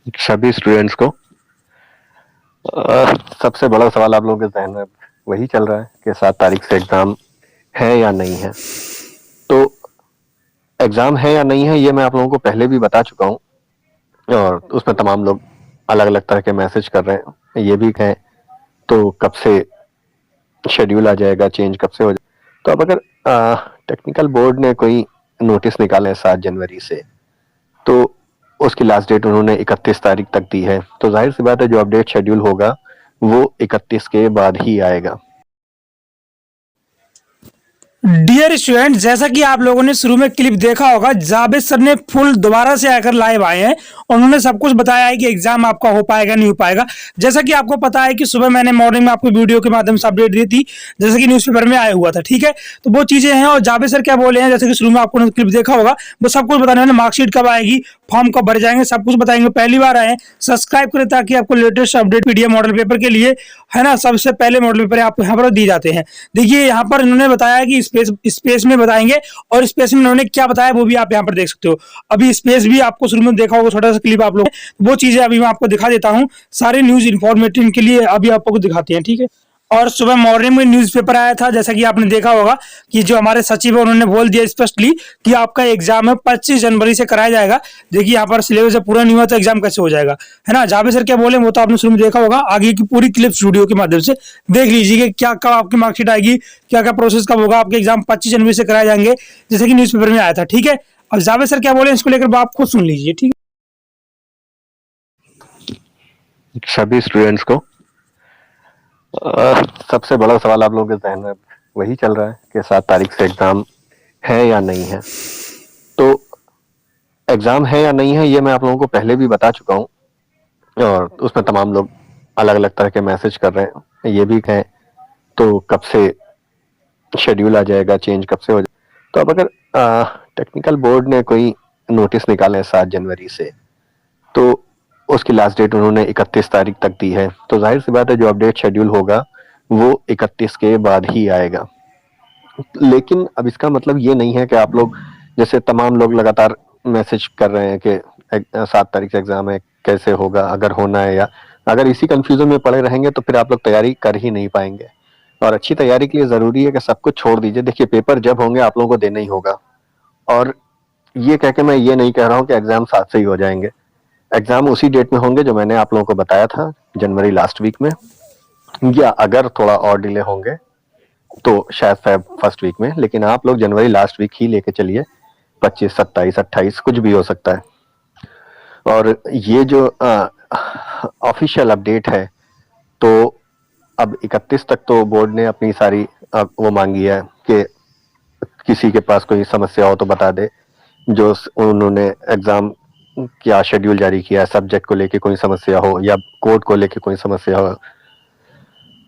सभी स्टूडेंट्स को सबसे बड़ा सवाल आप लोगों के जहन में वही चल रहा है कि 7 तारीख से एग्जाम है या नहीं है। तो एग्जाम है या नहीं है ये मैं आप लोगों को पहले भी बता चुका हूँ, और उसमें तमाम लोग अलग अलग तरह के मैसेज कर रहे हैं। ये भी कहें तो कब से शेड्यूल आ जाएगा, चेंज कब से हो जाएगा। तो अब अगर टेक्निकल बोर्ड ने कोई नोटिस निकाले 7 जनवरी से, तो उसकी लास्ट डेट उन्होंने 31 तारीख तक दी है, तो जाहिर सी बात है जो अपडेट शेड्यूल होगा वो 31 के बाद ही आएगा। डियर स्टूडेंट, जैसा कि आप लोगों ने शुरू में क्लिप देखा होगा, जावेद सर ने फुल दोबारा से आकर लाइव आए हैं। उन्होंने सब कुछ बताया है कि एग्जाम आपका हो पाएगा नहीं हो पाएगा। जैसा कि आपको पता है कि सुबह मैंने मॉर्निंग में आपको वीडियो के माध्यम से अपडेट दी थी, जैसे कि न्यूज़पेपर में आया हुआ था। ठीक है, तो वो चीजें हैं। और जावेद सर क्या बोले हैं, जैसे कि शुरू में आपको क्लिप देखा होगा, वो सब कुछ बताने वाले। मार्कशीट कब आएगी, फॉर्म कब भर जाएंगे, सब कुछ बताएंगे। पहली बार आए, सब्सक्राइब करें ताकि आपको latest update PDF model paper के लिए, है ना, सबसे पहले मॉडल पेपर आपको यहाँ पर दी जाते हैं। देखिए यहाँ पर इन्होंने बताया कि स्पेस में बताएंगे, और स्पेस में उन्होंने क्या बताया वो भी आप यहाँ पर देख सकते हो। अभी स्पेस भी आपको शुरू में देखा होगा, छोटा सा क्लिप आप लोग, वो चीजें अभी मैं आपको दिखा देता हूँ। सारे न्यूज इन्फॉर्मेटिव के लिए अभी आपको दिखाते हैं। ठीक है, और सुबह मॉर्निंग में न्यूज़पेपर आया था, जैसा कि आपने देखा होगा कि जो हमारे सचिव है उन्होंने बोल दिया स्पष्टली कि आपका एग्जाम है 25 जनवरी से कराया जाएगा। देखिए यहाँ पर सिलेबस पूरा नहीं हुआ तो एग्जाम कैसे हो जाएगा, है ना। जावेद सर क्या बोले वो तो आपने शुरू में देखा होगा। आगे की पूरी क्लिप वीडियो के माध्यम से देख लीजिए कि क्या कब आपकी मार्कशीट आएगी, क्या क्या प्रोसेस कब होगा। आपके एग्जाम 25 जनवरी से कराए जाएंगे, जैसे कि न्यूज़पेपर में आया था। ठीक है, अब जावेद सर क्या बोले इसको लेकर आप खुद सुन लीजिए। ठीक है, सभी स्टूडेंट्स को सबसे बड़ा सवाल आप लोगों के जहन में वही चल रहा है कि 7 तारीख से एग्जाम है या नहीं है। तो एग्जाम है या नहीं है ये मैं आप लोगों को पहले भी बता चुका हूँ, और उसमें तमाम लोग अलग अलग तरह के मैसेज कर रहे हैं। ये भी कहें तो कब से शेड्यूल आ जाएगा, चेंज कब से हो जाएगा। तो अब अगर टेक्निकल बोर्ड ने कोई नोटिस निकाले 7 जनवरी से, तो उसकी लास्ट डेट उन्होंने 31 तारीख तक दी है, तो जाहिर सी बात है जो अपडेट शेड्यूल होगा वो 31 के बाद ही आएगा। लेकिन अब इसका मतलब ये नहीं है कि आप लोग, जैसे तमाम लोग लगातार मैसेज कर रहे हैं कि 7 तारीख से एग्जाम है, कैसे होगा, अगर होना है, या अगर इसी कंफ्यूजन में पड़े रहेंगे तो फिर आप लोग तैयारी कर ही नहीं पाएंगे। और अच्छी तैयारी के लिए जरूरी है कि सब कुछ छोड़ दीजिए। देखिए पेपर जब होंगे आप लोगों को देना ही होगा, और ये कह के मैं ये नहीं कह रहा हूँ कि एग्जाम साथ से ही हो जाएंगे। एग्जाम उसी डेट में होंगे जो मैंने आप लोगों को बताया था, जनवरी लास्ट वीक में, या अगर थोड़ा और डिले होंगे तो शायद फेब फर्स्ट वीक में। लेकिन आप लोग जनवरी लास्ट वीक ही लेके चलिए, 25, 27, 28 कुछ भी हो सकता है। और ये जो ऑफिशियल अपडेट है, तो अब 31 तक तो बोर्ड ने अपनी सारी वो मांगी है कि किसी के पास कोई समस्या हो तो बता दे। जो उन्होंने एग्जाम क्या शेड्यूल जारी किया है, सब्जेक्ट को लेके कोई समस्या हो या कोड को लेके कोई समस्या हो,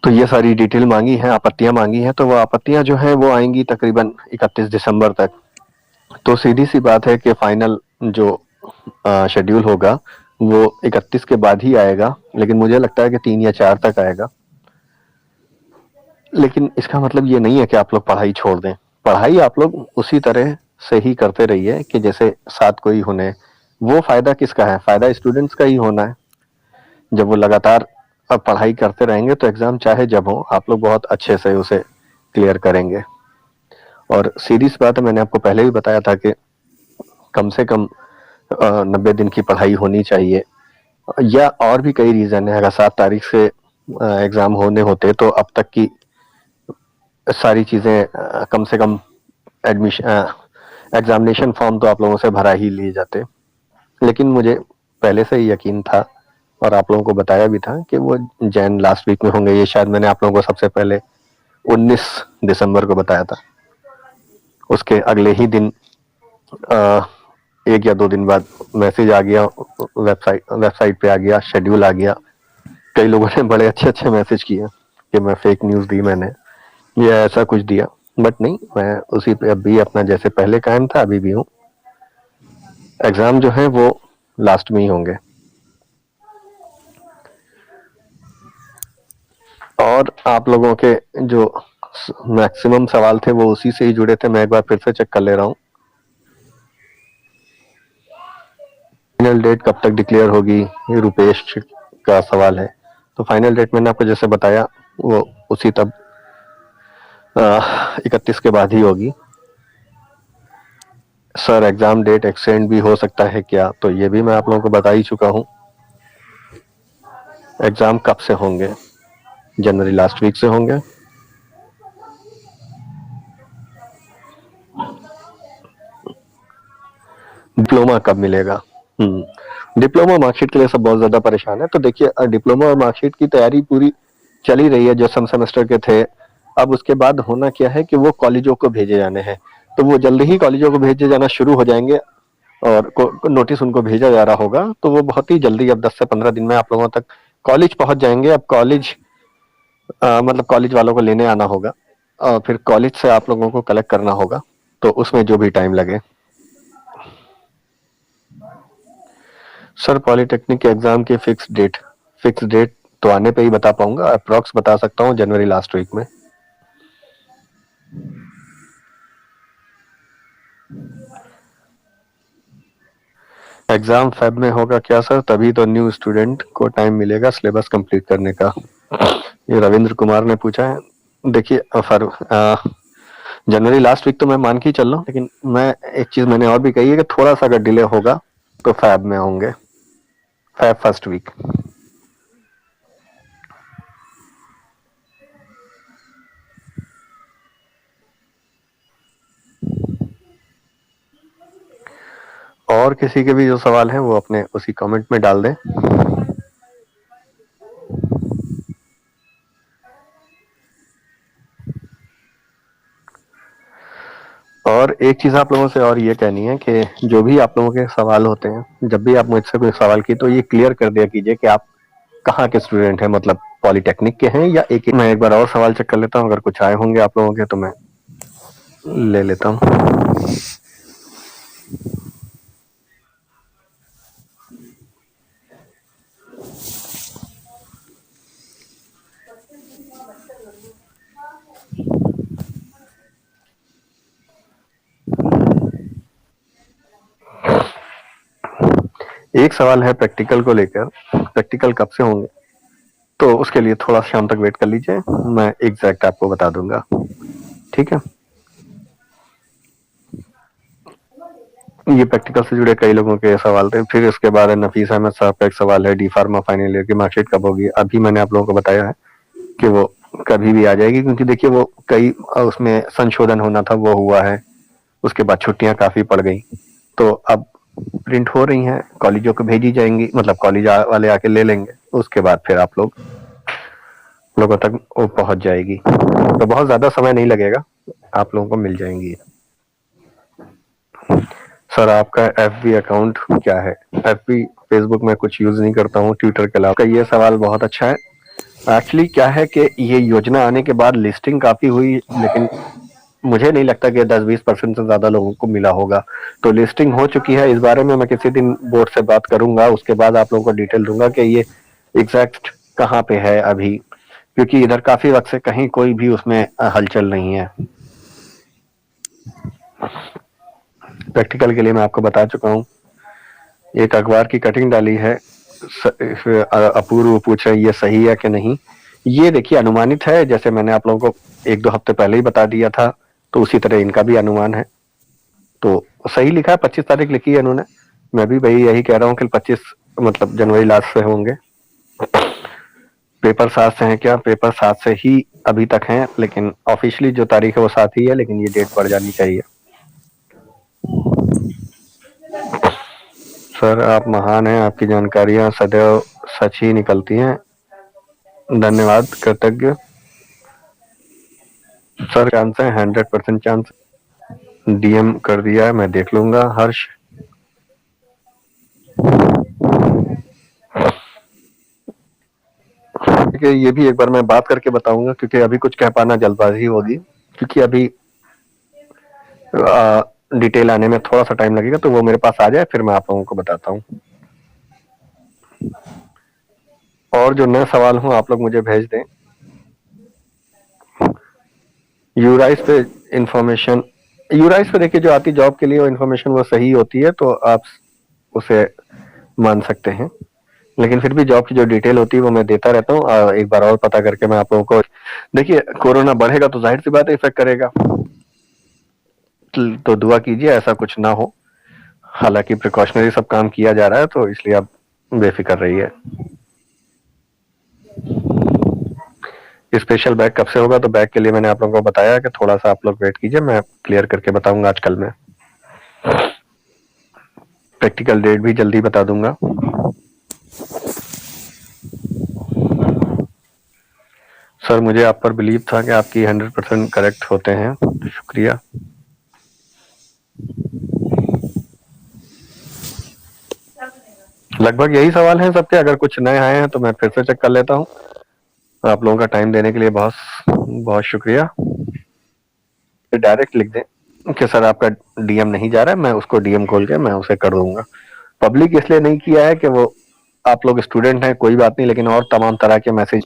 तो ये सारी डिटेल मांगी है, आपत्तियां मांगी हैं। तो वो आपत्तियां जो है वो आएंगी तकरीबन 31 दिसंबर तक। तो सीधी सी बात है कि फाइनल जो शेड्यूल होगा वो 31 के बाद ही आएगा, लेकिन मुझे लगता है कि 3 या 4 तक आएगा। लेकिन इसका मतलब ये नहीं है कि आप लोग पढ़ाई छोड़ दें। पढ़ाई आप लोग उसी तरह से ही करते रहिए कि जैसे साथ कोई होने। वो फायदा किसका है? फायदा स्टूडेंट्स का ही होना है। जब वो लगातार अब पढ़ाई करते रहेंगे तो एग्जाम चाहे जब हो आप लोग बहुत अच्छे से उसे क्लियर करेंगे। और सीरीज बात है, मैंने आपको पहले भी बताया था कि कम से कम 90 दिन की पढ़ाई होनी चाहिए। या और भी कई रीजन है। अगर 7 तारीख से एग्जाम होने होते तो अब तक की सारी चीजें कम से कम एडमिशन एग्जामिनेशन फॉर्म तो आप लोगों से भरा ही लिए जाते। लेकिन मुझे पहले से ही यकीन था और आप लोगों को बताया भी था कि वो जैन लास्ट वीक में होंगे। ये शायद मैंने आप लोगों को सबसे पहले 19 दिसंबर को बताया था। उसके अगले ही दिन 1 या 2 दिन बाद मैसेज आ गया, वेबसाइट पे आ गया, शेड्यूल आ गया। कई लोगों ने बड़े अच्छे अच्छे मैसेज किए कि मैं फेक न्यूज दी मैंने, या ऐसा कुछ दिया, बट नहीं, मैं उसी पे अभी अपना जैसे पहले कायम था अभी भी हूँ। एग्जाम जो है वो लास्ट में ही होंगे। और आप लोगों के जो मैक्सिमम सवाल थे वो उसी से ही जुड़े थे। मैं एक बार फिर से चेक कर ले रहा हूँ। फाइनल डेट कब तक डिक्लेयर होगी, ये रुपेश का सवाल है। तो फाइनल डेट मैंने आपको जैसे बताया वो उसी तब 31 के बाद ही होगी। सर एग्जाम डेट एक्सटेंड भी हो सकता है क्या, तो ये भी मैं आप लोगों को बता ही चुका हूँ। एग्जाम कब से होंगे, जनवरी लास्ट वीक से होंगे। डिप्लोमा कब मिलेगा? डिप्लोमा मार्कशीट के लिए सब बहुत ज्यादा परेशान है। तो देखिए डिप्लोमा और मार्कशीट की तैयारी पूरी चल ही रही है जो सम सेमेस्टर के थे। अब उसके बाद होना क्या है कि वो कॉलेजों को भेजे जाने हैं, तो वो जल्दी ही कॉलेजों को भेजे जाना शुरू हो जाएंगे और नोटिस उनको भेजा जा रहा होगा। तो वो बहुत ही जल्दी अब 10 से 15 दिन में आप लोगों तक कॉलेज पहुंच जाएंगे। अब कॉलेज मतलब कॉलेज वालों को लेने आना होगा और फिर कॉलेज से आप लोगों को कलेक्ट करना होगा, तो उसमें जो भी टाइम लगे। सर पॉलिटेक्निक के एग्जाम की फिक्स डेट तो आने पे ही बता पाऊंगा, अप्रॉक्स बता सकता हूँ जनवरी लास्ट वीक में। एग्जाम फेब में होगा क्या सर? तभी तो न्यू स्टूडेंट को टाइम मिलेगा सिलेबस कंप्लीट करने का। ये रविंद्र कुमार ने पूछा है। देखिए जनवरी लास्ट वीक तो मैं मान के ही चल रहा हूँ, लेकिन मैं एक चीज मैंने और भी कही है कि थोड़ा सा अगर डिले होगा तो फैब में होंगे, फैब फर्स्ट वीक। और किसी के भी जो सवाल हैं वो अपने उसी कमेंट में डाल दें। और एक चीज आप लोगों से और ये कहनी है कि जो भी आप लोगों के सवाल होते हैं, जब भी आप मुझसे कोई सवाल की तो ये क्लियर कर दिया कीजिए कि आप कहाँ के स्टूडेंट हैं, मतलब पॉलिटेक्निक के हैं या एक। मैं एक बार और सवाल चेक कर लेता हूँ, अगर कुछ आए होंगे आप लोगों के तो मैं ले लेता हूँ। एक सवाल है प्रैक्टिकल को लेकर, प्रैक्टिकल कब से होंगे, तो उसके लिए थोड़ा शाम तक वेट कर लीजिए, मैं एग्जैक्ट आपको बता दूंगा। ठीक है, ये प्रैक्टिकल से जुड़े कई लोगों के सवाल थे। फिर इसके बाद नफीस अहमद साहब का एक सवाल है, डी फार्मा फाइनल ईयर की मार्कशीट कब होगी। अभी मैंने आप लोगों को बताया है कि वो कभी भी आ जाएगी, क्योंकि देखिए वो कई उसमें संशोधन होना था वो हुआ है, उसके बाद छुट्टियां काफी पड़ गई, तो अब प्रिंट हो रही हैं, कॉलेजों को भेजी जाएंगी, मतलब कॉलेज वाले आके ले लेंगे, उसके बाद फिर आप लोगों तक वो पहुंच जाएगी। तो बहुत ज्यादा समय नहीं लगेगा, आप लोगों को मिल जाएंगी। सर आपका एफबी अकाउंट क्या है? एफबी फेसबुक में कुछ यूज नहीं करता हूँ, ट्विटर के अलावा। ये सवाल बहुत अच्छा है। एक्चुअली क्या है कि ये योजना आने के बाद लिस्टिंग काफी हुई, लेकिन मुझे नहीं लगता कि 10-20% से ज्यादा लोगों को मिला होगा। तो लिस्टिंग हो चुकी है, इस बारे में मैं किसी दिन बोर्ड से बात करूंगा, उसके बाद आप लोगों को डिटेल दूंगा कि ये एग्जैक्ट कहाँ पे है अभी, क्योंकि इधर काफी वक्त से कहीं कोई भी उसमें हलचल नहीं है। प्रैक्टिकल के लिए मैं आपको बता चुका हूँ। एक अखबार की कटिंग डाली है, अपूर्व पूछ रहे ये सही है कि नहीं। ये देखिए अनुमानित है, जैसे मैंने आप लोगों को 1-2 हफ्ते पहले ही बता दिया था, तो उसी तरह इनका भी अनुमान है। तो सही लिखा है, 25 तारीख लिखी है इन्होंने, मैं भी वही यही कह रहा हूँ कि 25 मतलब जनवरी लास्ट से होंगे। पेपर 7 से हैं क्या? पेपर 7 से ही अभी तक हैं, लेकिन ऑफिशियली जो तारीख है वो 7 ही है, लेकिन ये डेट बढ़ जानी चाहिए। सर आप महान हैं, आपकी जानकारियां सदैव सच ही निकलती हैं, धन्यवाद, कृतज्ञ। सर चांस है 100% चांस, डीएम कर दिया है, मैं देख लूंगा। हर्ष ये भी एक बार मैं बात करके बताऊंगा, क्योंकि अभी कुछ कह पाना जल्दबाजी होगी, क्योंकि अभी डिटेल आने में थोड़ा सा टाइम लगेगा, तो वो मेरे पास आ जाए फिर मैं आप लोगों को बताता हूँ। और जो नए सवाल हो आप लोग मुझे भेज दें। यूराइस पे इंफॉर्मेशन, यूराइस पे देखिए जो आती जॉब के लिए वो इन्फॉर्मेशन वो सही होती है, तो आप उसे मान सकते हैं, लेकिन फिर भी जॉब की जो डिटेल होती है वो मैं देता रहता हूँ। एक बार और पता करके मैं आप लोगों को, देखिए कोरोना बढ़ेगा तो जाहिर सी बात है इफेक्ट करेगा, तो दुआ कीजिए ऐसा कुछ ना हो। हालांकि प्रिकॉशनरी सब काम किया जा रहा है, तो इसलिए आप बेफिक्र रहिए। स्पेशल बैग कब से होगा, तो बैग के लिए मैंने आप लोगों को बताया कि थोड़ा सा आप लोग वेट कीजिए, मैं क्लियर करके बताऊंगा आज कल में। प्रैक्टिकल डेट भी जल्दी बता दूंगा। सर मुझे आप पर बिलीव था कि आपकी 100% करेक्ट होते हैं, शुक्रिया। लगभग यही सवाल हैं सबके, अगर कुछ नए आए हैं तो मैं फिर से चेक कर लेता हूँ। आप लोगों का टाइम देने के लिए बहुत बहुत शुक्रिया। डायरेक्ट लिख दें कि सर आपका डीएम नहीं जा रहा है, मैं उसको डीएम खोल के मैं उसे कर दूंगा। पब्लिक इसलिए नहीं किया है कि वो आप लोग स्टूडेंट हैं, कोई बात नहीं, लेकिन और तमाम तरह के मैसेज